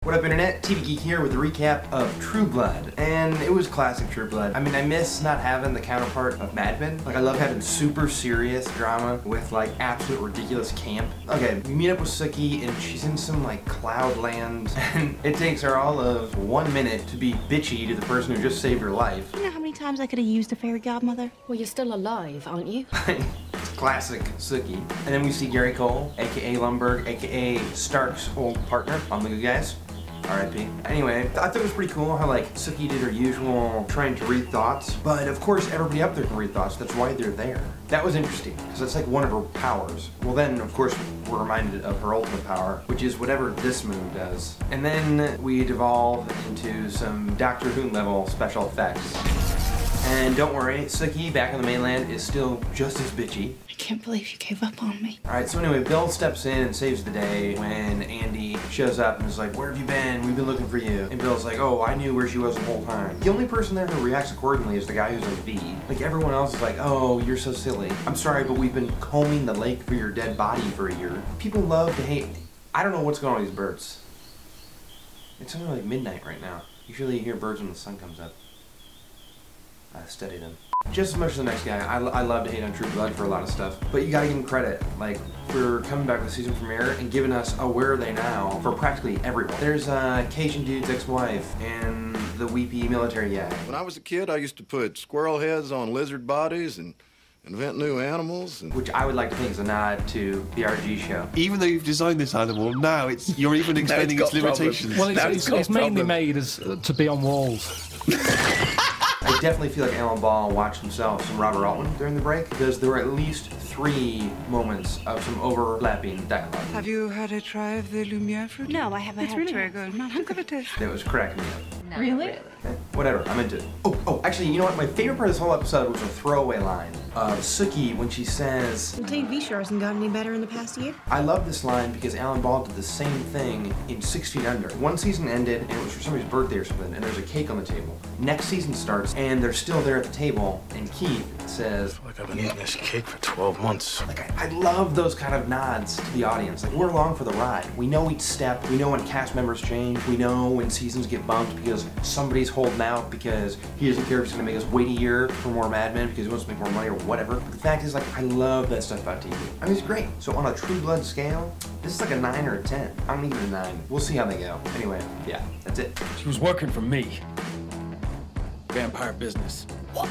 What up, Internet? TV Geek here with a recap of True Blood. And it was classic True Blood. I mean, I miss not having the counterpart of Mad Men. Like, I love having super serious drama with, like, absolute ridiculous camp. Okay, we meet up with Sookie, and she's in some, like, cloud land. And it takes her all of 1 minute to be bitchy to the person who just saved her life. You know how many times I could have used a fairy godmother? Well, you're still alive, aren't you? It's classic Sookie. And then we see Gary Cole, aka Lumberg, aka Stark's old partner on The Good Guys. R.I.P. Anyway, I thought it was pretty cool how, like, Sookie did her usual trying to read thoughts, but of course everybody up there can read thoughts. That's why they're there. That was interesting, because that's like one of her powers. Well, then, of course, we're reminded of her ultimate power, which is whatever this moon does. And then we devolve into some Doctor Who level special effects. And don't worry, Sookie back on the mainland is still just as bitchy. I can't believe you gave up on me. Alright, so anyway, Bill steps in and saves the day when Andy shows up and is like, "Where have you been? We've been looking for you." And Bill's like, "Oh, I knew where she was the whole time." The only person there who reacts accordingly is the guy who's like V. Like, everyone else is like, "Oh, you're so silly. I'm sorry, but we've been combing the lake for your dead body for a year." People love to hate. I don't know what's going on with these birds. It's only like midnight right now. Usually you hear birds when the sun comes up. I study them. Just as much as the next guy, I love to hate on True Blood for a lot of stuff, but you gotta give him credit, like, for coming back with the season premiere and giving us a Where Are They Now for practically everyone. There's Cajun Dude's ex-wife and the weepy military guy. When I was a kid, I used to put squirrel heads on lizard bodies and invent new animals. Which I would like to think is a nod to the RG show. Even though you've designed this animal, now you're even explaining its limitations. Well, it's mainly made as to be on walls. I definitely feel like Alan Ball watched himself some Robert Altman during the break, because there were at least 3 moments of some overlapping dialogue. Have you had a try of the Lumiere fruit? No, I haven't. It's really very good. Not hunk of a taste. It was cracking me up. No, Really? Okay, whatever, I'm into it. Oh, actually, you know what? My favorite part of this whole episode was a throwaway line of Sookie when she says, The TV show hasn't gotten any better in the past year. I love this line because Alan Ball did the same thing in 6 Feet Under. One season ended, and it was for somebody's birthday or something, and there's a cake on the table. Next season starts, and they're still there at the table, and Keith says, I feel like I've been eating this cake for 12 months. Like, I love those kind of nods to the audience. Like, we're along for the ride. We know each step. We know when cast members change. We know when seasons get bumped because somebody's holding out because he doesn't care if it's gonna make us wait a year for more Mad Men because he wants to make more money or whatever. But the fact is, like, I love that stuff about TV. I mean, it's great. So on a True Blood scale, this is like a 9 or a 10. I'm gonna give it a 9. We'll see how they go. Anyway, yeah, that's it. She was working for me. Vampire business. What?